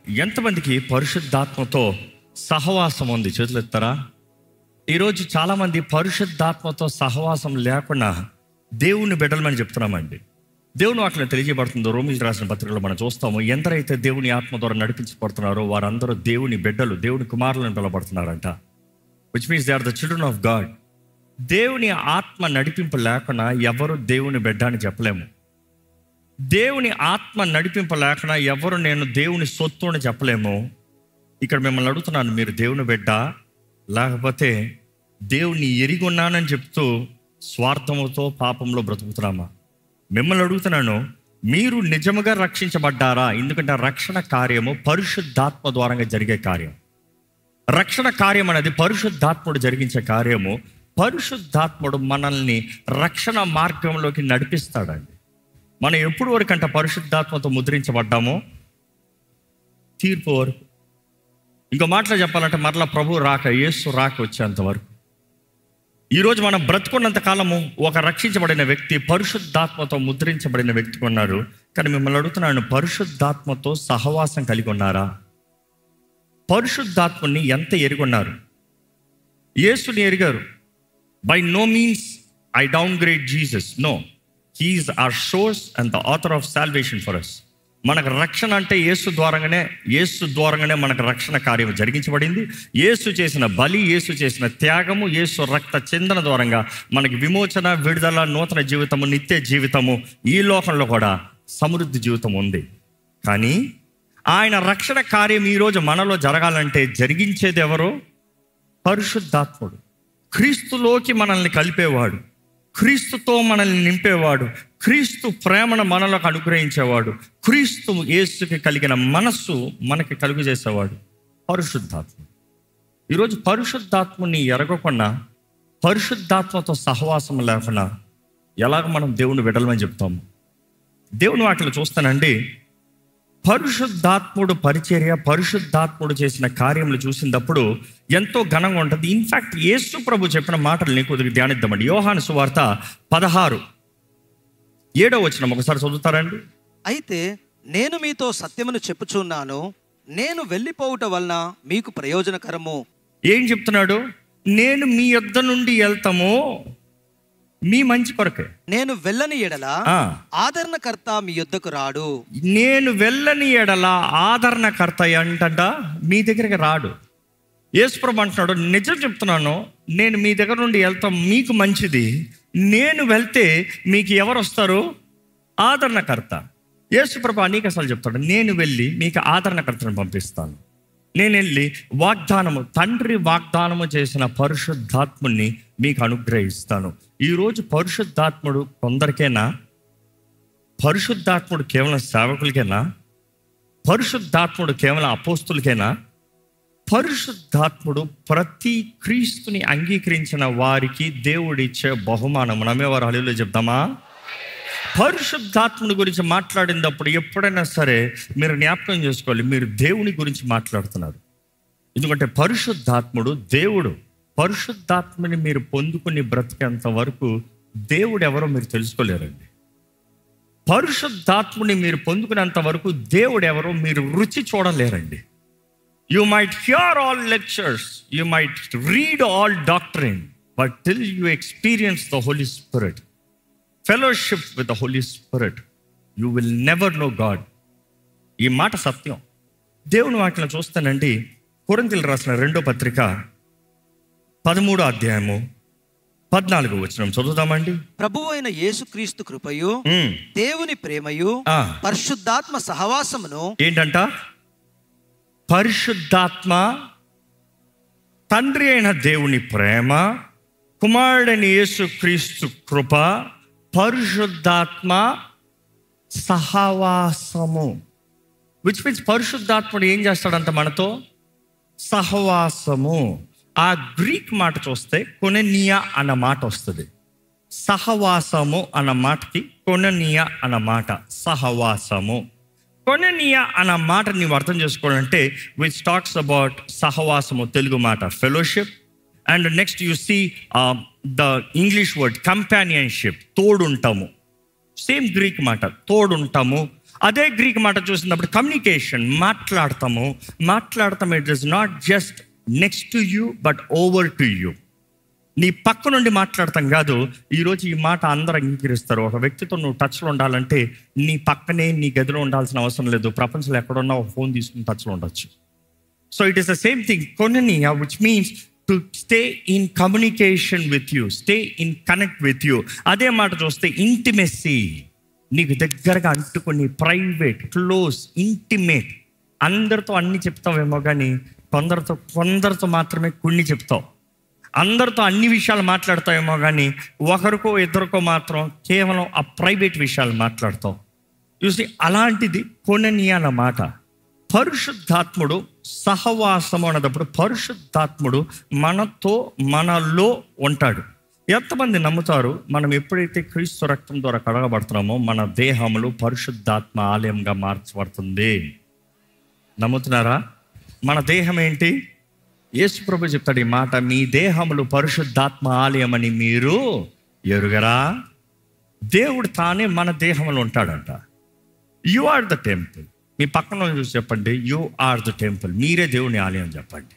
ఎంతమందికి పరిశుద్ధాత్మతో సహవాసం ఉంది? చేతులు ఎత్తారా? ఈరోజు చాలామంది పరిశుద్ధాత్మతో సహవాసం లేకుండా దేవుని బిడ్డలమని చెప్తున్నామండి. దేవుని వాక్యం తెలియజేయబడుతుందో రోమీయులకు రాసిన పత్రికలో మనం చూస్తాము. ఎందరైతే దేవుని ఆత్మ ద్వారా నడిపించబడుతున్నారో వారందరూ దేవుని బిడ్డలు, దేవుని కుమారులను పిలవబడుతున్నారంట. Which means they are the children of God. దేవుని ఆత్మ నడిపింపు లేకుండా ఎవరు దేవుని బిడ్డ అని చెప్పలేము. దేవుని ఆత్మ నడిపింపు లేకుండా ఎవరు నేను దేవుని సొత్తు అని చెప్పలేము. ఇక్కడ మిమ్మల్ని అడుగుతున్నాను, మీరు దేవుని బిడ్డ లేకపోతే దేవుని ఎరిగి ఉన్నానని చెప్తూ స్వార్థముతో పాపంలో బ్రతుకుతున్నామా? మిమ్మల్ని అడుగుతున్నాను, మీరు నిజముగా రక్షించబడ్డారా? ఎందుకంటే రక్షణ కార్యము పరిశుద్ధాత్మ ద్వారా జరిగే కార్యం. రక్షణ కార్యం అనేది పరిశుద్ధాత్ముడు జరిగించే కార్యము. పరిశుద్ధాత్ముడు మనల్ని రక్షణ మార్గంలోకి నడిపిస్తాడండి. మనం ఎప్పుడు వరకంటే పరిశుద్ధాత్మతో ముద్రించబడ్డామో తీర్పు వరకు. ఇంకో మాటలో చెప్పాలంటే మరలా ప్రభు రాక, యేసు రాక వచ్చేంత వరకు. ఈరోజు మనం బ్రతుకున్నంత కాలము ఒక రక్షించబడిన వ్యక్తి పరిశుద్ధాత్మతో ముద్రించబడిన వ్యక్తికి ఉన్నారు. కానీ మిమ్మల్ని అడుగుతున్నాను, పరిశుద్ధాత్మతో సహవాసం కలిగి ఉన్నారా? పరిశుద్ధాత్మని ఎంత ఎరుగున్నారు? యేసుని ఎరిగారు. By no means I downgrade Jesus. No, he is our source and the author of salvation for us. మనకు రక్షణ అంటే యేసు ద్వారంగానే మనకు రక్షణ కార్యం జరిగించబడింది. యేసు చేసిన బలి, యేసు చేసిన త్యాగము, యేసు రక్త చిందన ద్వారంగా మనకి విమోచన, విడుదల, నూతన జీవితము, నిత్య జీవితము, ఈ లోకంలో కూడా సమృద్ధి జీవితం ఉంది. కానీ ఆయన రక్షణ కార్యం ఈరోజు మనలో జరగాలంటే జరిగించేది ఎవరు? పరిశుద్ధాత్ముడు. క్రీస్తులోకి మనల్ని కలిపేవాడు, క్రీస్తుతో మనల్ని నింపేవాడు, క్రీస్తు ప్రేమను మనలోకి అనుగ్రహించేవాడు, క్రీస్తు యేసుకి కలిగిన మనస్సు మనకి కలుగు చేసేవాడు పరిశుద్ధాత్మ. ఈరోజు పరిశుద్ధాత్మని ఎరగకుండా, పరిశుద్ధాత్మతో సహవాసం లేకుండా ఎలాగ మనం దేవుని విడలమని చెప్తాము? దేవుని వాటిలో చూస్తానండి, పరిశుద్ధాత్ముడు పరిచర్య, పరిశుద్ధాత్ముడు చేసిన కార్యములు చూసినప్పుడు ఎంతో ఘనంగా ఉంటుంది. ఇన్ఫ్యాక్ట్ యేసు ప్రభు చెప్పిన మాటలు నీకు ధ్యానిద్దామండి. యోహాను సువార్త 16:7 ఒకసారి చదువుతారండి. అయితే నేను మీతో సత్యమును చెప్పుచున్నాను, నేను వెళ్ళిపోవుట వలన మీకు ప్రయోజనకరము. ఏం చెప్తున్నాడు? నేను మీ యొద్ద నుండి వెళ్తాము మీ మంచి కొరకే. నేను వెళ్ళని ఎడల ఆదరణకర్త మీ యొద్దకు రాడు. నేను వెళ్ళని ఎడల ఆదరణకర్త అంటంట మీ దగ్గరికి రాడు. యేసుప్రభు అంటున్నాడు, నిజం చెప్తున్నాను, నేను మీ దగ్గర నుండి వెళ్తాం మీకు మంచిది. నేను వెళ్తే మీకు ఎవరు వస్తారు? ఆదరణకర్త. యేసుప్రభు అనేకసార్లు చెప్తాడు, నేను వెళ్ళి మీకు ఆదరణకర్తను పంపిస్తాను. నేను వెళ్ళి తండ్రి వాగ్దానము చేసిన పరిశుద్ధాత్ముని మీకు అనుగ్రహిస్తాను. ఈరోజు పరిశుద్ధాత్ముడు కొందరికేనా? పరిశుద్ధాత్ముడు కేవలం సేవకులకేనా? పరిశుద్ధాత్ముడు కేవలం అపోస్తులకేనా? పరిశుద్ధాత్ముడు ప్రతి క్రీస్తుని అంగీకరించిన వారికి దేవుడిచ్చే బహుమానం. నమ్మేవారు హల్లెలూయా చెప్తామా? పరిశుద్ధాత్ముడి గురించి మాట్లాడినప్పుడు ఎప్పుడైనా సరే మీరు జ్ఞాపకం చేసుకోవాలి, మీరు దేవుని గురించి మాట్లాడుతున్నారు. ఎందుకంటే పరిశుద్ధాత్ముడు దేవుడు. పరిశుద్ధాత్మని మీరు పొందుకుని బ్రతికేంత వరకు దేవుడు ఎవరో మీరు తెలుసుకోలేరండి. పరిశుద్ధాత్ముని మీరు పొందుకునేంత వరకు దేవుడు ఎవరో మీరు రుచి చూడలేరండి. You might hear all lectures, you might read all doctrine, but till you experience the Holy Spirit, fellowship with the Holy Spirit, you will never know God. ఈ మాట సత్యం. దేవుని వాక్యం చూస్తానండి. కొరింథీయులకు రాసిన 2వ పత్రిక 13:14 చదువుతామండి. ప్రభువైన యేసుక్రీస్తు కృపయు, దేవుని ప్రేమయు, పరిశుద్ధాత్మ సహవాసమును. ఏంటంట? పరిశుద్ధాత్మ, తండ్రి అయిన దేవుని ప్రేమ, కుమారుడైన యేసుక్రీస్తు కృప, పరిశుద్ధాత్మ సహవాసము. విచ్ మీన్స్ పరిశుద్ధాత్ముడు ఏం చేస్తాడంట? మనతో సహవాసము. ఆ గ్రీక్ మాట చూస్తే కొనెనియా అన్న మాట వస్తుంది. సహవాసము అన్న మాటకి కొనెనియా అన్న మాట సహవాసము. కొనెనియా అన్న మాట నీవు అర్థం చేసుకోవాలంటే విచ్ టాక్స్ అబౌట్ సహవాసము, తెలుగు మాట fellowship. And next you see the English word companionship, తోడుంటాము. సేమ్ గ్రీక్ మాట తోడుంటాము. అదే గ్రీక్ మాట చూసినప్పుడు కమ్యూనికేషన్, మాట్లాడతాం it is not just next to you but over to you. నీ పక్క నుండి మాట్లాడతాం కాదు. ఈరోజు ఈ మాట అందరూ అంగీకరిస్తారు. ఒక వ్యక్తితో నువ్వు టచ్లో ఉండాలంటే నీ పక్కనే నీ గదిలో ఉండాల్సిన అవసరం లేదు. ప్రపంచంలో ఎక్కడున్నా ఒక ఫోన్ తీసుకుని టచ్లో ఉండొచ్చు. So it is the same thing koinonia, which means to stay in communication with you, stay in connect with you. అదే మాట చూస్తే ఇంటిమెసీ, నీకు దగ్గరగా అంటుకొని, ప్రైవేట్, క్లోజ్, ఇంటిమేట్. అందరితో అన్ని చెప్తావేమో కానీ కొందరితో మాత్రమే కొన్ని చెప్తావు. అందరితో అన్ని విషయాలు మాట్లాడతావేమో కానీ ఒకరికో ఇద్దరికో మాత్రం కేవలం ఆ ప్రైవేట్ విషయాలు మాట్లాడతావు. చూసి అలాంటిది కొననియా అన్నమాట. పరిశుద్ధాత్ముడు సహవాసము అన్నప్పుడు పరిశుద్ధాత్ముడు మనలో ఉంటాడు. ఎంతమంది నమ్ముతారు మనం ఎప్పుడైతే క్రీస్తు రక్తం ద్వారా కడగబడుతున్నామో మన దేహములు పరిశుద్ధాత్మ ఆలయంగా మార్చబడుతుంది? నమ్ముతున్నారా? మన దేహం ఏంటి? యేసు ప్రభు చెప్తాడు ఈ మాట, మీ దేహములు పరిశుద్ధాత్మ ఆలయం అని మీరు ఎరుగరా? దేవుడు తానే మన దేహంలో ఉంటాడంట. You are the temple. మీ పక్కన చూసి చెప్పండి, యు ఆర్ ద టెంపుల్. మీరే దేవుని ఆలయం చెప్పండి.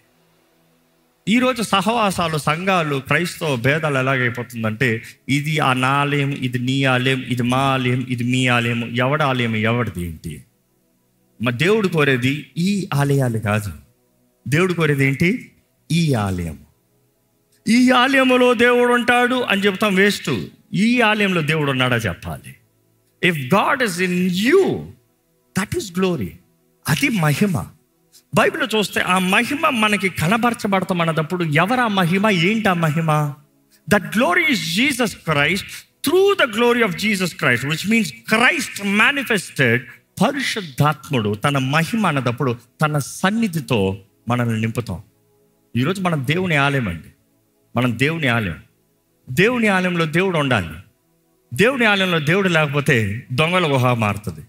ఈరోజు సహవాసాలు, సంఘాలు, క్రైస్తవ భేదాలు ఎలాగైపోతుందంటే ఇది ఆ నా ఆలయం, ఇది నీ ఆలయం, ఇది మా ఆలయం, ఇది మీ ఆలయం. ఎవడ ఆలయం ఎవరిది ఏంటి? మా దేవుడు కోరేది ఈ ఆలయాలు కాదు. దేవుడు కోరేది ఏంటి? ఈ ఆలయం. ఈ ఆలయంలో దేవుడు ఉంటాడు అని చెప్తాం, వేస్ట్. ఈ ఆలయంలో దేవుడు ఉన్నాడా చెప్పాలి. If God is in you, that is glory. అది మహిమ. బైబిల్లో చూస్తే ఆ మహిమ మనకి కనబరచబడతాం అన్నప్పుడు ఎవరు ఆ మహిమ? ఏంటి ఆ మహిమ? That glory is Jesus Christ through the glory of Jesus Christ, which means Christ manifested. పరిశుద్ధాత్ముడు తన మహిమ అన్నప్పుడు తన సన్నిధితో మనల్ని నింపుతాం. ఈరోజు మనం దేవుని ఆలయం అండి. మనం దేవుని ఆలయం. దేవుని ఆలయంలో దేవుడు ఉండాలి. దేవుని ఆలయంలో దేవుడు లేకపోతే దొంగల గుహ మారుతుంది.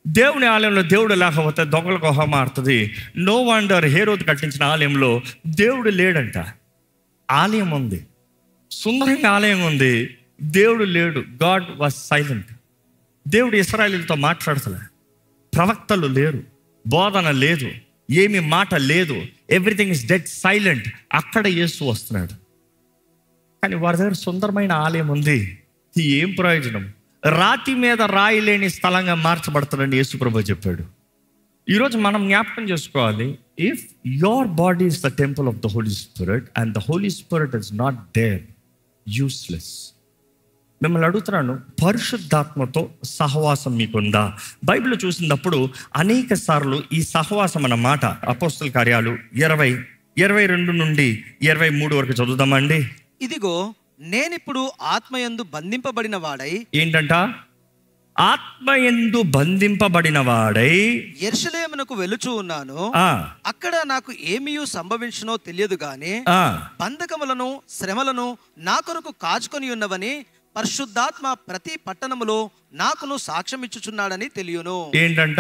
దేవుని ఆలయంలో దేవుడు లేకపోతే దొంగల గుహ మారుతుంది. నో వండర్ హేరోదు కట్టించిన ఆలయంలో దేవుడు లేడంట. ఆలయం ఉంది, సుందరంగా ఆలయం ఉంది, దేవుడు లేడు. God was silent. దేవుడు ఇశ్రాయేలుతో మాట్లాడతలే. ప్రవక్తలు లేరు, బోధన లేదు, ఏమి మాట లేదు. Everything is dead silent. అక్కడ యేసు వస్తున్నాడు. కానీ వారి దగ్గర సుందరమైన ఆలయం ఉంది. ఏం ప్రయోజనం? రాతి మీద రాయి లేని స్థలంగా మార్చబడతాడని యేసు ప్రభు చెప్పాడు. ఈరోజు మనం జ్ఞాపకం చేసుకోవాలి, if your body is the temple of the Holy Spirit and the Holy Spirit is not there, useless. మిమ్మల్ని అడుగుతున్నాను, పరిశుద్ధాత్మతో సహవాసం మీకుందా? బైబిల్ చూసినప్పుడు అనేక సార్లు ఈ సహవాసం అన్న మాట అపోస్తల కార్యాలు 20:22 నుండి 23 వరకు చదువుదామండి. ఇదిగో నేనిప్పుడు ఆత్మయందు బంధింపబడిన వాడై, ఏంటంట? ఆత్మయందు బంధింపబడిన వాడై యెరూషలేమునకు వెలుచు ఉన్నాను. అక్కడ నాకు ఏమీయూ సంభవించునో తెలియదు గాని బంధకములను శ్రమలను నా కొరకు కాచుకొని ఉన్నవని పరిశుద్ధాత్మ ప్రతి పట్టణములో నాకును సాక్ష్యం ఇచ్చుచున్నాడని తెలియను. ఏంటంట?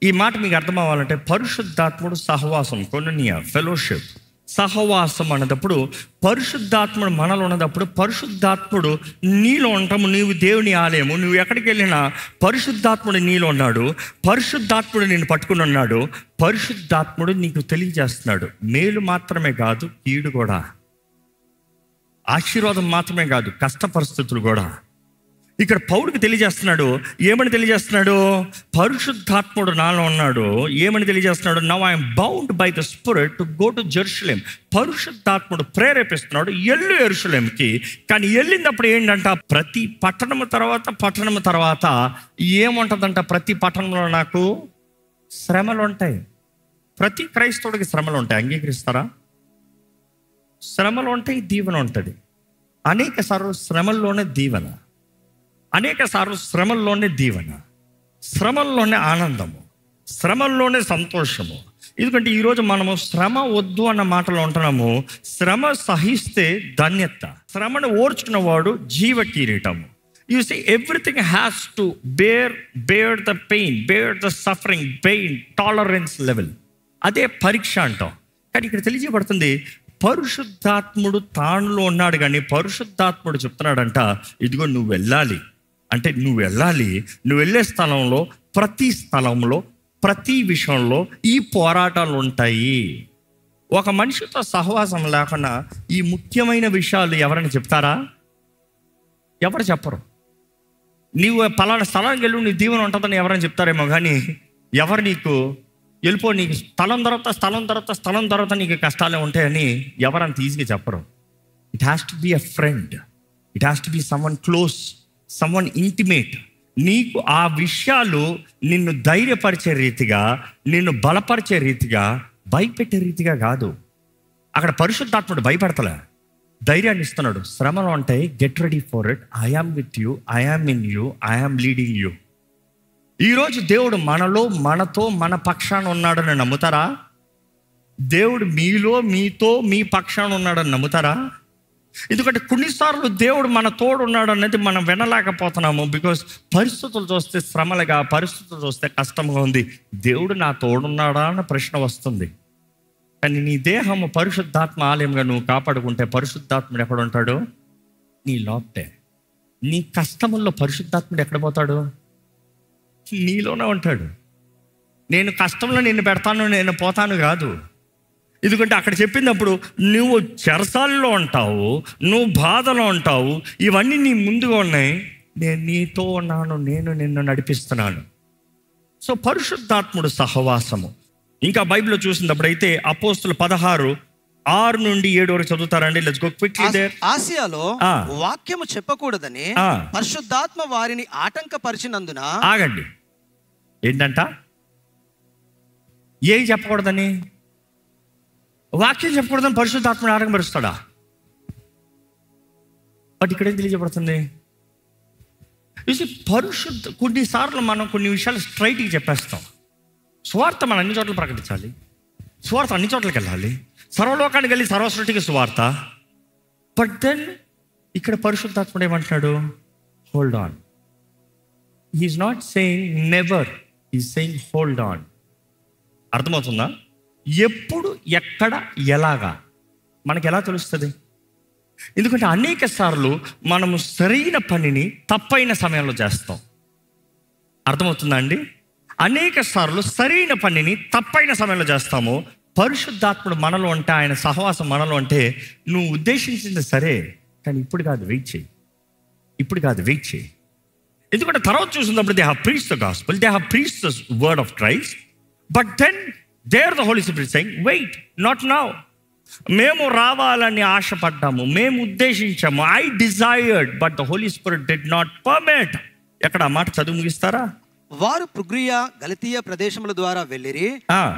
ఈ మాట మీకు అర్థం అవ్వాలంటే పరిశుద్ధాత్ముడు సహవాసం, కొననియా, ఫెలోషిప్, సహవాసం అన్నప్పుడు పరిశుద్ధాత్ముడు మనలో ఉన్నప్పుడు పరిశుద్ధాత్ముడు నీలో ఉంటాము. నీవు దేవుని ఆలయము. నువ్వు ఎక్కడికి వెళ్ళినా పరిశుద్ధాత్ముడు నీలో ఉన్నాడు. పరిశుద్ధాత్ముడు నిన్ను పట్టుకుని ఉన్నాడు. పరిశుద్ధాత్ముడు నీకు తెలియజేస్తున్నాడు. మేలు మాత్రమే కాదు, కీడు కూడా. ఆశీర్వాదం మాత్రమే కాదు, కష్ట పరిస్థితులు కూడా. ఇక్కడ పౌలుకి తెలియజేస్తున్నాడు. ఏమని తెలియజేస్తున్నాడు? పరిశుద్ధాత్ముడు నాలో ఉన్నాడు. ఏమని తెలియజేస్తున్నాడు? Now I'm bound by the spirit to go to Jerusalem. పరిశుద్ధాత్ముడు ప్రేరేపిస్తున్నాడు, ఎల్లు యెరూషలేంకి. కానీ వెళ్ళినప్పుడు ఏంటంట? ప్రతి పట్టణము తర్వాత ఏముంటుందంట? ప్రతి పట్టణంలో నాకు శ్రమలు ఉంటాయి. ప్రతి క్రైస్తవుడికి శ్రమలు ఉంటాయి. అంగీకరిస్తారా? శ్రమలు ఉంటాయి, దీవెన ఉంటుంది. అనేక సార్లు శ్రమల్లోనే దీవెన, అనేక సార్లు శ్రమల్లోనే దీవెన, శ్రమల్లోనే ఆనందము, శ్రమల్లోనే సంతోషము. ఎందుకంటే ఈరోజు మనము శ్రమ వద్దు అన్న మాటలో ఉంటున్నాము. శ్రమ సహిస్తే ధన్యత, శ్రమను ఓర్చుకున్నవాడు జీవ కిరీటము. You see everything has to bear the pain, bear the suffering, pain tolerance level. అదే పరీక్ష అంటాం. కానీ ఇక్కడ తెలియజేయబడుతుంది పరిశుద్ధాత్ముడు తానులో ఉన్నాడు. కానీ పరిశుద్ధాత్ముడు చెప్తున్నాడంట, ఇదిగో నువ్వు వెళ్ళాలి. అంటే నువ్వు వెళ్ళాలి. నువ్వు వెళ్ళే స్థలంలో ప్రతి విషయంలో ఈ పోరాటాలు ఉంటాయి. ఒక మనిషితో సహవాసం లేకుండా ఈ ముఖ్యమైన విషయాలు ఎవరైనా చెప్తారా? ఎవరు చెప్పరు. నీవు పలానా స్థలానికి వెళ్ళు, నీ దీవెన ఉంటుందని ఎవరైనా చెప్తారేమో, కానీ ఎవరు నీకు వెళ్ళిపో, నీకు స్థలం తర్వాత నీకు కష్టాలే ఉంటాయని ఎవరంత ఈజీగా చెప్పరు. It has to be a friend, it has to be someone close, someone intimate. నీకు ఆ విషయాలు నిన్ను ధైర్యపరిచే రీతిగా, నిన్ను బలపరిచే రీతిగా, భయపెట్టే రీతిగా కాదు. అక్కడ పరిశుద్ధాత్ముడు భయపెడతలే, ధైర్యాన్ని ఇస్తున్నాడు. శ్రమలు ఉంటాయి, get ready for it, I am with you, I am in you, I am leading you. ఈరోజు దేవుడు మనతో మన పక్షాన ఉన్నాడని నమ్ముతారా? దేవుడు మీతో మీ పక్షాన ఉన్నాడని నమ్ముతారా? ఎందుకంటే కొన్నిసార్లు దేవుడు మన తోడు ఉన్నాడు అనేది మనం వినలేకపోతున్నాము. బికాస్ పరిస్థితులు చూస్తే శ్రమలుగా, పరిస్థితులు చూస్తే కష్టంగా ఉంది. దేవుడు నా తోడున్నాడా అన్న ప్రశ్న వస్తుంది. కానీ నీ దేహము పరిశుద్ధాత్మ ఆలయంగా నువ్వు కాపాడుకుంటే పరిశుద్ధాత్ముడు ఎక్కడ ఉంటాడు? నీ లోపటే. నీ కష్టముల్లో పరిశుద్ధాత్ముడు ఎక్కడ పోతాడు? నీలోనే ఉంటాడు. నేను కష్టంలో నిన్ను పెడతాను, నేను పోతాను కాదు. ఎందుకంటే అక్కడ చెప్పినప్పుడు నువ్వు చెరసాల్లో ఉంటావు, నువ్వు బాధలో ఉంటావు, ఇవన్నీ నీ ముందుగా ఉన్నాయి, నేను నీతో ఉన్నాను, నేను నిన్ను నడిపిస్తున్నాను. సో పరిశుద్ధాత్ముడు సహవాసము. ఇంకా బైబిల్లో చూసినప్పుడు అయితే అపోస్తులు 16:6-7 వరకు చదువుతారండి. Let's go quickly there. ఆసియాలో వాక్యము చెప్పకూడదని పరిశుద్ధాత్మ వారిని ఆటంకపరిచినందున. ఆగండి, ఏంటంట? ఏం చెప్పకూడదని? వాక్యం చెప్పకూడదని పరిశుద్ధాత్మని ఆటంకపరుస్తాడా? బట్ ఇక్కడేం తెలియజేయబడుతుంది? కొన్నిసార్లు మనం కొన్ని విషయాలు స్ట్రైట్గా చెప్పేస్తాం. సువార్త మనం అన్ని చోట్ల ప్రకటించాలి, సువార్త అన్ని చోట్లకి వెళ్ళాలి, సర్వలోకానికి వెళ్ళి సర్వసృష్టికి సువార్త. బట్ దెన్ ఇక్కడ పరిశుద్ధాత్ముడు ఏమంటున్నాడు? Hold on. He's not saying never, he's saying hold on. అర్థమవుతుందా? ఎప్పుడు, ఎక్కడ, ఎలాగా మనకి ఎలా తెలుస్తుంది? ఎందుకంటే అనేక సార్లు మనము సరైన పనిని తప్పైన సమయంలో చేస్తాం. అర్థమవుతుందా అండి? అనేక సార్లు సరైన పనిని తప్పైన సమయంలో చేస్తాము. పరిశుద్ధాత్ముడు మనలో ఉంటే, ఆయన సహవాసం మనలో ఉంటే, నువ్వు ఉద్దేశించింది సరే, కానీ ఇప్పుడు కాదు, వెయిట్ చేయి. ఎందుకంటే తర్వాత చూసినప్పుడు they have preached the gospel, they have preached the word of Christ, but then there the Holy Spirit saying wait, not now. మేము రావాలని ఆశపడ్డాము, మేము ఉద్దేశించాము, I desired, but the Holy Spirit did not permit. ఎక్కడ ఆ మాట చదువు ముగిస్తారా? వారు ప్రుగ్రియా, గలతీయ ప్రదేశముల ద్వారా వెళ్ళిరి,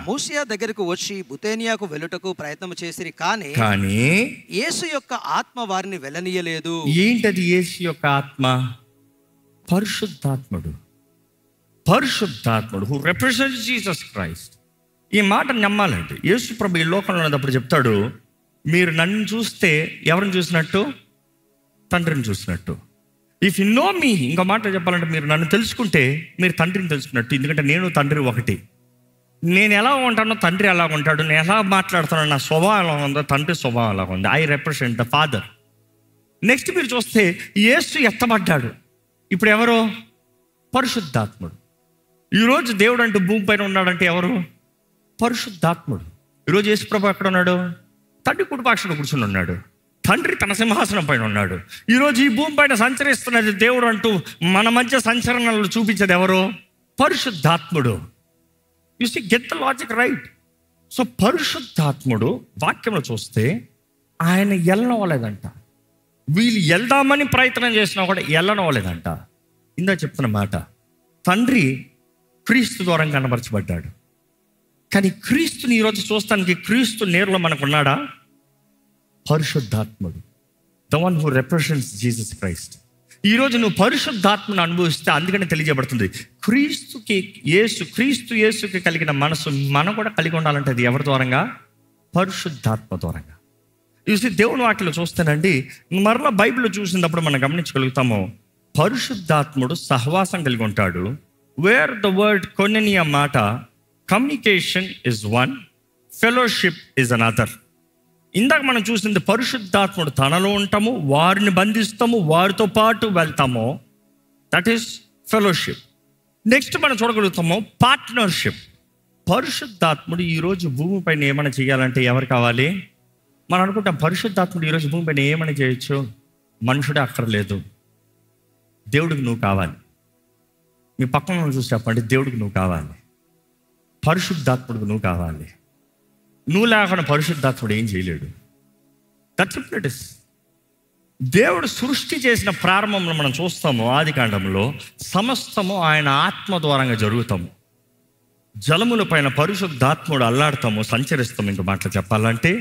మూసియా దగ్గరకు వచ్చి బుతేనియాకు వెళ్ళుటకు ప్రయత్నం చేసిరి, కానీ యేసు యొక్క ఆత్మ వారిని వెళ్ళనీయలేదు. ఏంటది యేసు యొక్క ఆత్మ? పరిశుద్ధాత్ముడు హూ రిప్రజెంట్స్ జీసస్ క్రైస్ట్. ఈ మాట నమ్మాలండి. యేసు ప్రభు ఈ లోకంలో ఉన్నప్పుడు చెప్తాడు, మీరు నన్ను చూస్తే ఎవరిని చూసినట్టు? తండ్రిని చూసినట్టు. ఇఫ్ యు నో మీ, ఇంకో మాట చెప్పాలంటే, మీరు నన్ను తెలుసుకుంటే మీరు తండ్రిని తెలుసుకున్నట్టు. ఎందుకంటే నేను తండ్రి ఒకటి. నేను ఎలా ఉంటానో తండ్రి ఎలా ఉంటాడు, నేను ఎలా మాట్లాడుతానో నా స్వభావం ఎలా ఉందో తండ్రి స్వభావం ఎలా ఉంది. I represent the father. Next మీరు చూస్తే యేసు ఎత్తబడ్డాడు. ఇప్పుడు ఎవరు? పరిశుద్ధాత్ముడు. ఈరోజు దేవుడు అంటూ భూమి పైన ఉన్నాడంటే ఎవరు? పరిశుద్ధాత్ముడు. ఈరోజు యేసు ప్రభు ఎక్కడ ఉన్నాడు? తండ్రి కుడిపాక్షాన కూర్చుని ఉన్నాడు. తండ్రి తన సింహాసనం పైన ఉన్నాడు. ఈరోజు ఈ భూమి పైన సంచరిస్తున్నది దేవుడు అంటూ మన మధ్య సంచలనాలు చూపించేది ఎవరు? పరిశుద్ధాత్ముడు. You see, get the logic right. So పరిశుద్ధాత్ముడు వాక్యంలో చూస్తే ఆయన వెళ్ళనవ్వలేదంట. వీళ్ళు వెళ్దామని ప్రయత్నం చేసినా కూడా వెళ్ళనవ్వలేదంట. ఇందా చెప్తున్న మాట, తండ్రి క్రీస్తు ద్వారా కనబరచబడ్డాడు. కానీ క్రీస్తుని ఈరోజు చూస్తానికి క్రీస్తు నేరులో మనకున్నాడా? పరిశుద్ధాత్ముడు, the one who represents Jesus Christ. ఈరోజు నువ్వు పరిశుద్ధాత్మను అనుభవిస్తే అందుకని తెలియజేయబడుతుంది, క్రీస్తు యేసుకి కలిగిన మనసు మనం కూడా కలిగి ఉండాలంటే అది ఎవరి ద్వారంగా? పరిశుద్ధాత్మ ద్వారంగా. చూసి దేవుని వాక్యలో చూస్తేనండి, మరలా బైబిల్లో చూసినప్పుడు మనం గమనించగలుగుతాము, పరిశుద్ధాత్ముడు సహవాసం కలిగి ఉంటాడు. వేర్ ద వర్డ్ కొనెనియా మాట, communication is one, fellowship is another. ఇందాక మనం చూసింది పరిశుద్ధాత్ముడు తనలో ఉంటాము, వారిని బంధిస్తాము, వారితో పాటు వెళ్తాము. That is fellowship. నెక్స్ట్ మనం చూడగలుగుతాము పార్ట్నర్షిప్. పరిశుద్ధాత్ముడు ఈరోజు భూమిపైన ఏమైనా చేయాలంటే ఎవరు కావాలి? మనం అనుకుంటాం పరిశుద్ధాత్ముడు ఈరోజు భూమిపైన ఏమైనా చేయొచ్చు, మనుషుడే అక్కర్లేదు, దేవుడికి నువ్వు కావాలి. మీ పక్కన చూసి చెప్పండి, దేవుడికి నువ్వు కావాలి, పరిశుద్ధాత్ముడికి నువ్వు కావాలి. నువ్వు లేకుండా పరిశుద్ధాత్ముడు ఏం చేయలేడు. That's it is. దేవుడు సృష్టి చేసిన ప్రారంభంలో మనం చూస్తాము, ఆది కాండంలో సమస్తము ఆయన ఆత్మ ద్వారంగా జరుగుతాము. జలముల పైన పరిశుద్ధాత్ముడు అల్లాడతాము, సంచరిస్తాము. ఇంకో మాటలు చెప్పాలంటే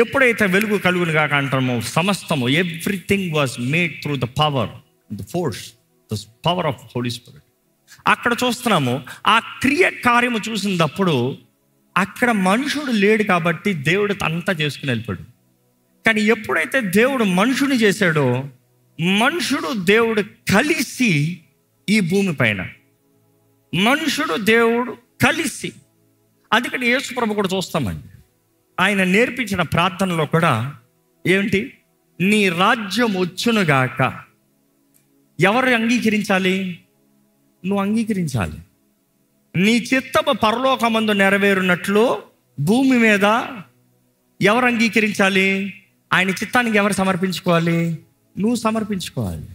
ఎప్పుడైతే వెలుగు కలుగును కాక అంటామో, సమస్తము everything was made through the power, the force, the power of Holy Spirit. అక్కడ చూస్తున్నాము ఆ క్రియ కార్యము చూసినప్పుడు అక్కడ మనుషుడు లేడు కాబట్టి దేవుడు అంతా చేసుకుని వెళ్ళిపోయాడు. కానీ ఎప్పుడైతే దేవుడు మనుషుని చేశాడో, మనుషుడు దేవుడు కలిసి ఈ భూమి పైన, మనుషుడు దేవుడు కలిసి, అందుకని యేసు ప్రభు కూడా చూస్తామండి, ఆయన నేర్పించిన ప్రార్థనలో కూడా ఏమిటి, నీ రాజ్యం వచ్చునుగాక. ఎవరు అంగీకరించాలి? నువ్వు అంగీకరించాలి. నీ చిత్తము పరలోకమందు నెరవేరునట్లు భూమి మీద ఎవరు అంగీకరించాలి? ఆయన చిత్తానికి ఎవరు సమర్పించుకోవాలి? నువ్వు సమర్పించుకోవాలి.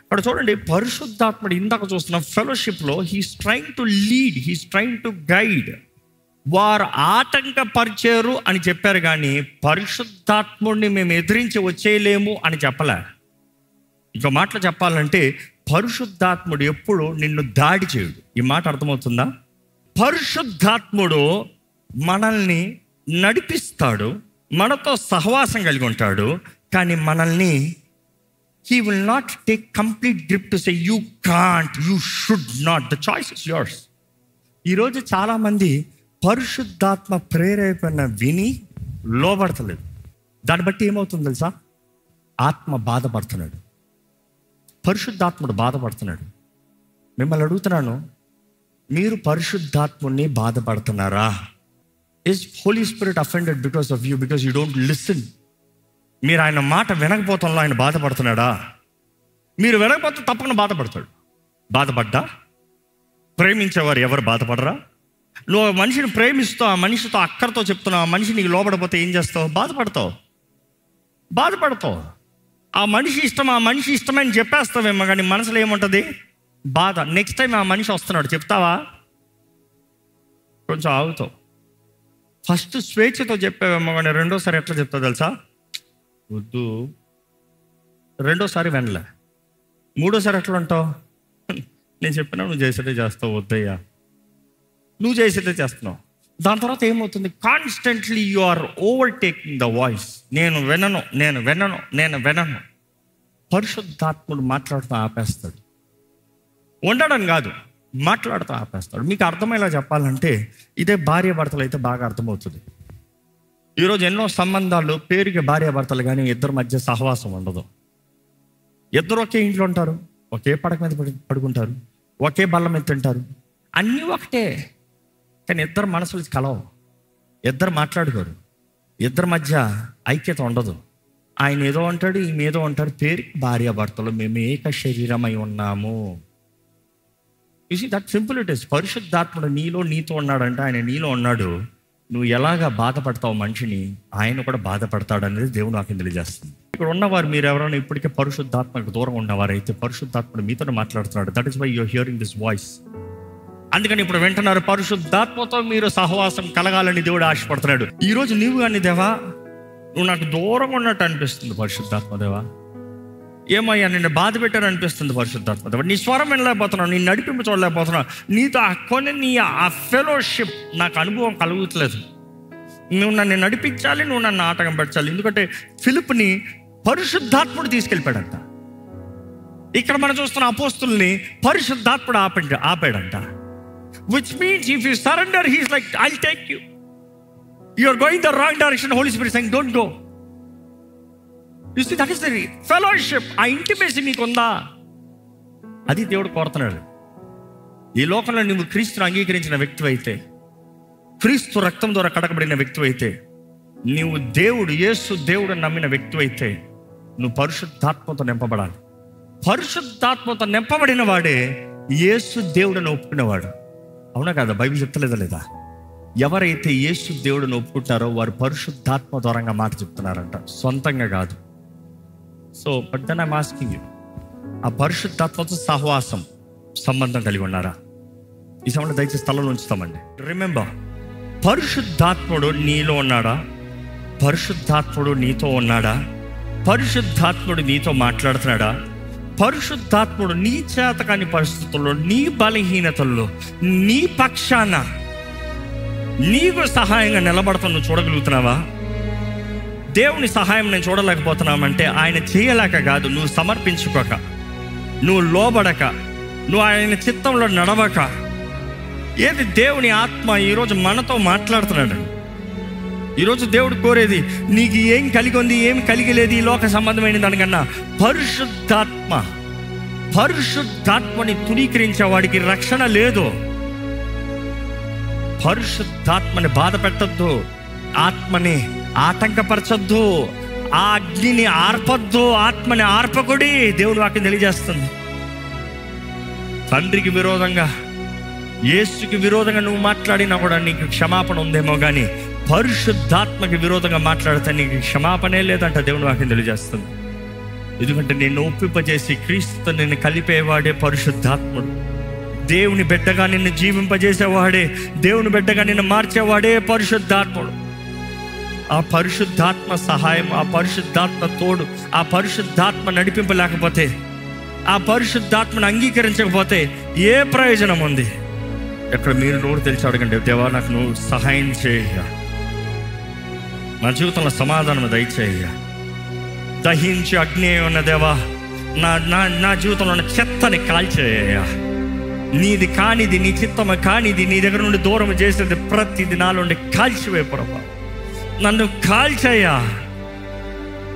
అక్కడ చూడండి, పరిశుద్ధాత్ముడు ఇందాక చూస్తున్న ఫెలోషిప్లో he's trying to lead, he's trying to guide. వారు ఆటంకపరిచారు అని చెప్పారు, కానీ పరిశుద్ధాత్ముడిని మేము ఎదిరించి వచ్చేయలేము అని చెప్పలే. ఇంకో మాటలు చెప్పాలంటే పరిశుద్ధాత్ముడు ఎప్పుడు నిన్ను దాడి చేయడు. ఈ మాట అర్థమవుతుందా? పరిశుద్ధాత్ముడు మనల్ని నడిపిస్తాడు, మనతో సహవాసం కలిగి ఉంటాడు, కానీ మనల్ని he will not take complete grip to say you can't, you should not, the choice is yours. ఈరోజు చాలామంది పరిశుద్ధాత్మ ప్రేరేపణ విని లోబడతలేదు. దాన్ని బట్టి ఏమవుతుంది తెలుసా? ఆత్మ బాధపడుతున్నాడు, పరిశుద్ధాత్ముడు బాధపడుతున్నాడు. మిమ్మల్ని అడుగుతున్నాను, మీరు పరిశుద్ధాత్ముడిని బాధపడుతున్నారా? Is Holy Spirit offended because of you, because you don't listen? మీరు ఆయన మాట వినకపోతంలో ఆయన బాధపడుతున్నాడా? మీరు వినకపోతే తప్పకుండా బాధపడతాడు. బాధపడ్డా? ప్రేమించేవారు ఎవరు బాధపడరా? నువ్వు ఆ మనిషిని ప్రేమిస్తూ ఆ మనిషితో అక్కరతో చెప్తున్నావు, ఆ మనిషి నీకు లోబడిపోతే ఏం చేస్తావు? బాధపడతావు. ఆ మనిషి ఇష్టమని చెప్పేస్తావేమో, కానీ మనసులో ఏముంటుంది? బాధ. నెక్స్ట్ టైం ఆ మనిషి వస్తున్నాడు, చెప్తావా? కొంచెం ఆగుతావు. ఫస్ట్ స్వేచ్ఛతో చెప్పావేమో, కానీ రెండోసారి ఎట్లా చెప్తావు తెలుసా? వద్దు. రెండోసారి వినలే. మూడోసారి ఎట్లా ఉంటావు? నేను చెప్పినా నువ్వు చేసేదే చేస్తావు, వద్దయ్యా నువ్వు చేసేదే చేస్తున్నావు. దాని తర్వాత ఏమవుతుంది? Constantly you are overtaking the voice. నేను వినను. పరిశుద్ధాత్ముడు మాట్లాడుతూ ఆపేస్తాడు. ఉండడం కాదు, మాట్లాడుతూ ఆపేస్తాడు. మీకు అర్థమయ్యేలా చెప్పాలంటే ఇదే భార్యాభర్తలు అయితే బాగా అర్థమవుతుంది. ఈరోజు ఎన్నో సంబంధాలు పేరుకి భార్యాభర్తలు, కానీ ఇద్దరి మధ్య సహవాసం ఉండదు. ఇద్దరు ఒకే ఇంట్లో ఉంటారు, ఒకే పడక మీద పడుకుంటారు, ఒకే బల్ల మీద తింటారు, అన్నీ ఒకటే, కానీ ఇద్దరు మనసులు కలవు, ఇద్దరు మాట్లాడుకోరు, ఇద్దరి మధ్య ఐక్యత ఉండదు. ఆయన ఏదో అంటాడు, ఈమె ఏదో అంటారు, పేరుకి భార్యాభర్తలు, మేము ఏక శరీరమై ఉన్నాము. You see that simple it is. పరిశుద్ధాత్ముడు నీతో ఉన్నాడంటే ఆయన నీలో ఉన్నాడు. నువ్వు ఎలాగా బాధపడతావు మనిషిని, ఆయన కూడా బాధపడతాడు అనేది దేవుడు నాకు తెలియజేస్తుంది. ఇక్కడ ఉన్నవారు మీరు ఎవరైనా ఇప్పటికే పరిశుద్ధాత్మకు దూరంగా ఉన్నవారైతే పరిశుద్ధాత్ముడు మీతో మాట్లాడుతున్నాడు. That is why you're hearing this voice. అందుకని ఇప్పుడు వింటున్నారు, పరిశుద్ధాత్మతో మీరు సహవాసం కలగాలని దేవుడు ఆశపడుతున్నాడు. ఈరోజు నీవు కానీ దేవా, నువ్వు నాకు దూరంగా ఉన్నట్టు అనిపిస్తుంది పరిశుద్ధాత్మదేవా, ఏమయ్యా నిన్ను బాధ పెట్టారు అనిపిస్తుంది పరిశుద్ధాత్మదేవా, నీ స్వరం వినలేకపోతున్నావు, నీ నడిపింపు చూడలేకపోతున్నావు, నీతో నీ ఆ ఫెలోషిప్ నాకు అనుభవం కలుగుతలేదు. నువ్వు నన్ను నడిపించాలి, నువ్వు నన్ను ఆటంకం పెట్టాలి. ఎందుకంటే ఫిలిప్ని పరిశుద్ధాత్ముడు తీసుకెళ్ళిపోయాడంట. ఇక్కడ మనం చూస్తున్న అపోస్తుల్ని పరిశుద్ధాత్ముడు ఆపాడంట. Which means if you surrender, he's like I'll take you. You are going the wrong direction. Holy Spirit saying, don't go. You see, that is the fellowship. ఆ ఇంటిమేసి మీకు ఉందా? అది దేవుడు కోరుతున్నాడు. ఈ లోకంలో నువ్వు క్రీస్తును అంగీకరించిన వ్యక్తి అయితే, క్రీస్తు రక్తం ద్వారా కడగబడిన వ్యక్తి అయితే, నువ్వు యేసు దేవుడు నమ్మిన వ్యక్తి అయితే, నువ్వు పరిశుద్ధాత్మతో నింపబడాలి. పరిశుద్ధాత్మతో నింపబడిన వాడే యేసు దేవుడిని ఒప్పుకునేవాడు. అవునా కదా? బైబిల్ చెప్తలేదా లేదా? ఎవరైతే యేసు దేవుడిని ఒప్పుకుంటారో వారు పరిశుద్ధాత్మ ద్వారంగా మాట చెప్తున్నారంట, సొంతంగా కాదు. So but then I'm asking you, ఆ పరిశుద్ధాత్మతో సహవాసం సంబంధం కలిగి ఉన్నారా? ఈ సమయంలో దయచేసి స్థలంలో ఉంచుతామండి. రిమెంబర్, పరిశుద్ధాత్ముడు నీలో ఉన్నాడా? పరిశుద్ధాత్ముడు నీతో ఉన్నాడా? పరిశుద్ధాత్ముడు నీతో మాట్లాడుతున్నాడా? పరిశుద్ధాత్ముడు నీ చేతకాని పరిస్థితుల్లో, నీ బలహీనతల్లో, నీ పక్షాన నీకు సహాయంగా నిలబడతాను నువ్వు చూడగలుగుతున్నావా? దేవుని సహాయం నేను చూడలేకపోతున్నామంటే ఆయన చేయలేక కాదు, నువ్వు సమర్పించుకోక, నువ్వు లోబడక, నువ్వు ఆయన చిత్తంలో నడవక. ఏది దేవుని ఆత్మ ఈరోజు మనతో మాట్లాడుతున్నాడు. ఈరోజు దేవుడు కోరేది నీకు ఏం కలిగి ఉంది, ఏం కలిగి లేదు ఈ లోక సంబంధమైన దానికన్నా పరిశుద్ధాత్మని తునీకరించే వాడికి రక్షణ లేదు. పరిశుద్ధాత్మని బాధ పెట్టద్దు, ఆత్మని ఆటంకపరచద్దు, ఆ అగ్నిని ఆర్పద్దు, ఆత్మని ఆర్పకుడి. దేవుని వాక్యం తెలియజేస్తుంది. తండ్రికి విరోధంగా, యేసుకి విరోధంగా నువ్వు మాట్లాడినా కూడా నీకు క్షమాపణ ఉందేమో కానీ పరిశుద్ధాత్మకి విరోధంగా మాట్లాడితే నీకు క్షమాపణే లేదంట దేవుని వాక్యం తెలియజేస్తుంది. ఎందుకంటే నిన్ను ఒప్పింపజేసి క్రీస్తుతో నిన్ను కలిపేవాడే పరిశుద్ధాత్ముడు. దేవుని బిడ్డగా నిన్ను జీవింపజేసేవాడే, దేవుని బిడ్డగా నిన్ను మార్చేవాడే పరిశుద్ధాత్ముడు. ఆ పరిశుద్ధాత్మ సహాయం, ఆ పరిశుద్ధాత్మ తోడు, ఆ పరిశుద్ధాత్మ నడిపింపు లేకపోతే, ఆ పరిశుద్ధాత్మను అంగీకరించకపోతే ఏ ప్రయోజనం ఉంది? ఎక్కడ మీరు నోరు తెలిసి అడగండి, దేవా నాకు నువ్వు సహాయం చేయ, నా జీవితంలో సమాధానం దయచేయ, దహించి అగ్ని ఉన్న దేవా నా జీవితంలో ఉన్న చెత్తని కాల్చేయ, నీది కానిది, నీ చిత్తము కానిది, నీ దగ్గర నుండి దూరం చేసేది ప్రతిది నాలో నుండి కాల్చివే ప్రభా, నన్ను కాల్చేయ.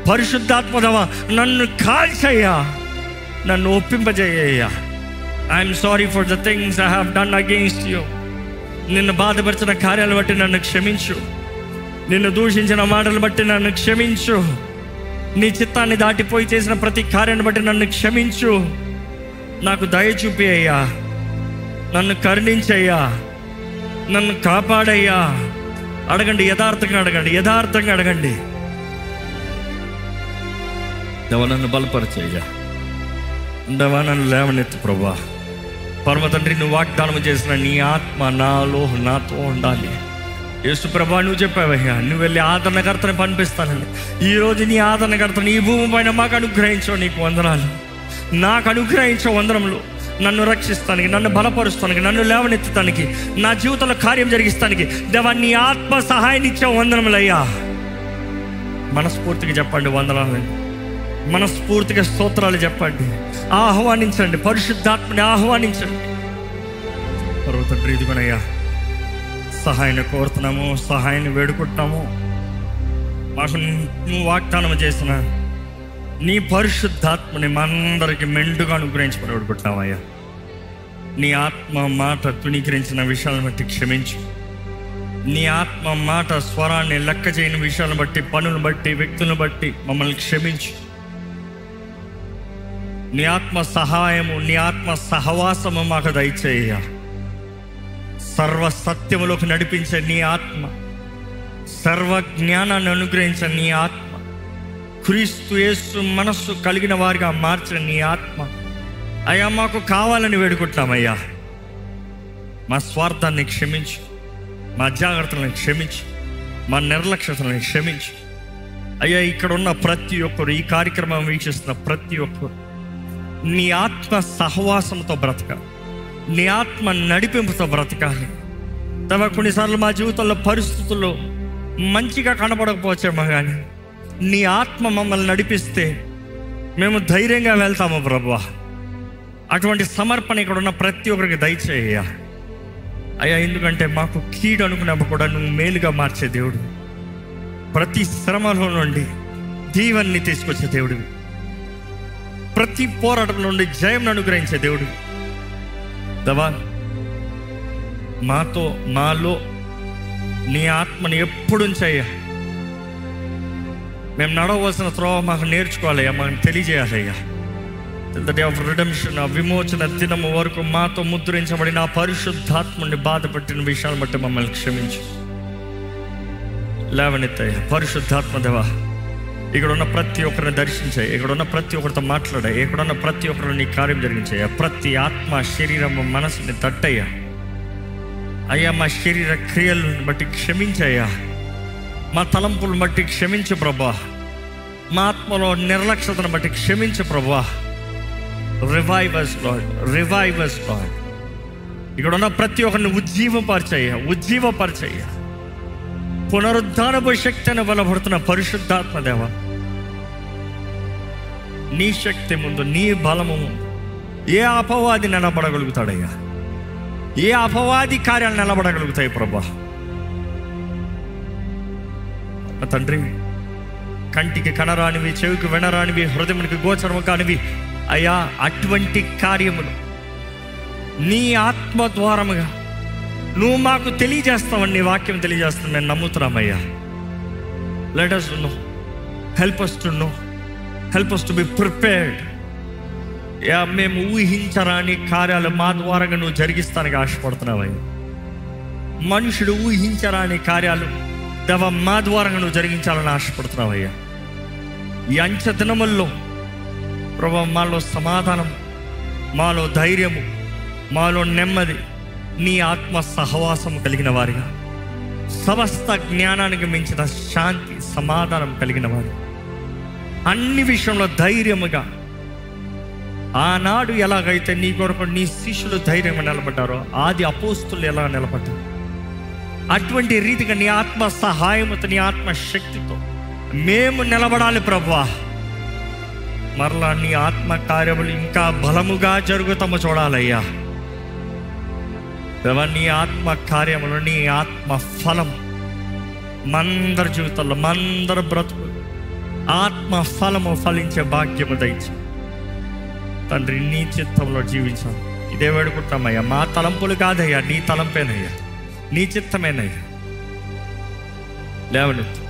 పరిశుద్ధాత్మదేవా నన్ను కాల్చేయ, నన్ను ఒప్పింపజేయ. I'm sorry for the things I have done against you. నిన్ను బాధపరిచిన కార్యాలను బట్టి నన్ను క్షమించు, నిన్ను దూషించిన మాటలు బట్టి నన్ను క్షమించు, నీ చిత్తాన్ని దాటిపోయి చేసిన ప్రతి కార్యాన్ని బట్టి నన్ను క్షమించు. నాకు దయ చూపి అయ్యా, నన్ను కరుణించయ్యా, నన్ను కాపాడయ్యా. అడగండి, యథార్థంగా అడగండి, యథార్థంగా అడగండి. దేవా నన్ను బలపరచయ్యా, దేవా నన్ను లేవనెత్తు ప్రభా. పరమ తండ్రి, నువ్వు వాగ్దానం చేసిన నీ ఆత్మ నాలో నాతో ఉండాలి. యేసు ప్రభా నువ్వు చెప్పావయ్యా, నువ్వు వెళ్ళి ఆదరణకర్తని పంపిస్తానని. ఈరోజు నీ ఆదరణకర్తని ఈ భూమి పైన మాకు అనుగ్రహించవు, నీకు వందనాలు. నాకు అనుగ్రహించే వందనములు, నన్ను రక్షిస్తానికి, నన్ను బలపరుస్తానికి, నన్ను లేవనెత్తుతానికి, నా జీవితంలో కార్యం జరిగిస్తానికి దేవా నీ ఆత్మ సహాయాన్ని ఇచ్చే వందనములయ్యా. మనస్ఫూర్తిగా చెప్పండి వందనాలు, మనస్ఫూర్తిగా స్తోత్రాలు చెప్పండి, ఆహ్వానించండి, పరిశుద్ధాత్మని ఆహ్వానించండి. తండ్రి ఇదిగోనయ్యా సహాయాన్ని కోరుతున్నాము, సహాయాన్ని వేడుకుంటున్నాము. మాకు నువ్వు వాగ్దానం చేసిన నీ పరిశుద్ధాత్మని మనందరికి మెండుగా అనుగ్రహించమని వేడుకుంటున్నామయ్యా. నీ ఆత్మ మాట తుణీకరించిన విషయాలను బట్టి క్షమించు. నీ ఆత్మ మాట స్వరాన్ని లెక్క చేయని విషయాలను బట్టి, పనులను బట్టి, వ్యక్తులను బట్టి మమ్మల్ని క్షమించు. నీ ఆత్మ సహాయము, నీ ఆత్మ సహవాసము మాకు దయచేయ. సర్వ సత్యములోకి నడిపించే నీ ఆత్మ, సర్వ జ్ఞానాన్ని అనుగ్రహించే నీ ఆత్మ, క్రీస్తు యేసు మనస్సు కలిగిన వారిగా మార్చిన నీ ఆత్మ అయ్యా మాకు కావాలని వేడుకుంటున్నామయ్యా. మా స్వార్థాన్ని క్షమించు, మా జాగ్రత్తలను క్షమించు, మా నిర్లక్ష్యతలను క్షమించు అయ్యా. ఇక్కడ ఉన్న ప్రతి ఒక్కరు, ఈ కార్యక్రమం వీక్షిస్తున్న ప్రతి ఒక్కరు నీ ఆత్మ సహవాసంతో బ్రతకాలి, నీ ఆత్మ నడిపింపుతో బ్రతకాలి. తమ కొన్నిసార్లు మా జీవితంలో పరిస్థితుల్లో మంచిగా కనపడకపోవచ్చేమో కానీ నీ ఆత్మ మమ్మల్ని నడిపిస్తే మేము ధైర్యంగా వెళ్తాము ప్రభువా. అటువంటి సమర్పణ ఇక్కడ ఉన్న ప్రతి ఒక్కరికి దయచేయ అయ్యా. ఎందుకంటే మాకు కీడు అనుకున్నప్పుడు కూడా నువ్వు మేలుగా మార్చే దేవుడు, ప్రతి శ్రమలో నుండి దీవెనని తీసుకొచ్చే దేవుడివి, ప్రతి పోరాటం నుండి జయం అనుగ్రహించే దేవుడు. దేవా మాలో నీ ఆత్మని ఎప్పుడు ఉంచయ్యా. మేము నడవలసిన త్రోవ మాకు నేర్చుకోవాలయ్యా, మాకు తెలియజేయాలయ్యా. ద డే ఆఫ్ రిడెంప్షన్, ఆ విమోచన దినము వరకు మాతో ముద్రించబడిన ఆ పరిశుద్ధాత్మని బాధపట్టిన విషయాలు బట్టి మమ్మల్ని క్షమించు. లేవనెత్తయ్య పరిశుద్ధాత్మ దేవా, ఇక్కడ ఉన్న ప్రతి ఒక్కరిని దర్శించాయి, ఇక్కడ ఉన్న ప్రతి ఒక్కరితో మాట్లాడాయి, ఇక్కడ ఉన్న ప్రతి ఒక్కరిని నీ కార్యం జరిగించాయి. ప్రతి ఆత్మ, శరీరము, మనసుని తట్టయ్యా. అయ్యా, మా శరీర క్రియలను బట్టి క్షమించయ్యా, మా తలంపులను బట్టి క్షమించు ప్రభా, మా ఆత్మలో నిర్లక్ష్యతను బట్టి క్షమించు ప్రభా. Revive us Lord, revive us Lord. ఇక్కడ ఉన్న ప్రతి ఒక్కరిని ఉజ్జీవపరచయ్యా. పునరుద్ధానపు శక్తిని బలపడుతున్న పరిశుద్ధాత్మ దేవ, నీ శక్తి ముందు, నీ బలము ముందు ఏ అపవాది నిలబడగలుగుతాడయ్యా? ఏ అపవాది కార్యాలు నిలబడగలుగుతాయి ప్రభా? తండ్రి, కంటికి కనరానివి, చెవికి వినరానివి, హృదయానికి గోచరము కానివి అయ్యా, అటువంటి కార్యములు నీ ఆత్మ ద్వారముగా నువ్వు మాకు తెలియజేస్తావని నీ వాక్యం తెలియజేస్తావు. మేము నమ్ముతున్నామయ్యా. Let us know, help us to know, help us to be prepared. Yeah, మేము ఊహించరాని కార్యాలు మా ద్వారంగా నువ్వు జరిగిస్తానికి ఆశపడుతున్నావయ్యా. మనుషుడు ఊహించరాని కార్యాలు దేవా మా ద్వారంగా నువ్వు జరిగించాలని ఆశపడుతున్నావయ్యా. ఈ అంచె దినముల్లో ప్రభా మాలో సమాధానం, మాలో ధైర్యము, మాలో నెమ్మది, నీ ఆత్మ సహవాసం కలిగిన వారిగా, సమస్త జ్ఞానానికి మించిన శాంతి, సమాధానం కలిగిన వారు, అన్ని విషయంలో ధైర్యముగా, ఆనాడు ఎలాగైతే నీ కొరకు నీ శిష్యులు ధైర్యంగా నిలబడ్డారో, ఆది అపోస్తులు ఎలా నిలబడ్డారు, అటువంటి రీతిగా నీ ఆత్మ సహాయముతో, నీ ఆత్మ శక్తితో మేము నిలబడాలి ప్రభువా. మరలా నీ ఆత్మ కార్యములు ఇంకా బలముగా జరుగుతాము చూడాలయ్యా. దేవా, నీ ఆత్మ కార్యములు, నీ ఆత్మ ఫలం మందరి జీవితంలో, మందరి బ్రతుకు ఆత్మ ఫలము ఫలించే భాగ్యము దయచి తండ్రి, నీ చిత్తంలో జీవించాలి. ఇదే వేడుకుంటామయ్యా. మా తలంపులు కాదయ్యా, నీ తలంపేనయ్యా, నీ చిత్తమేనయ్యా. లేవనెత్తు,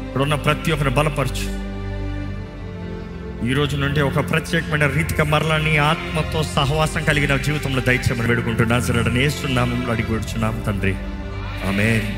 ఇక్కడున్న ప్రతి ఒక్కరిని బలపరచు. ఈ రోజు నుండి ఒక ప్రత్యేకమైన రీతిగా మరలా నీ ఆత్మతో సహవాసం కలిగిన జీవితంలో దయచేయమని వేడుకుంటున్నా. సరేడని యేసు నామములో అడిగి వేడుచున్నాం తండ్రి, ఆమేన్.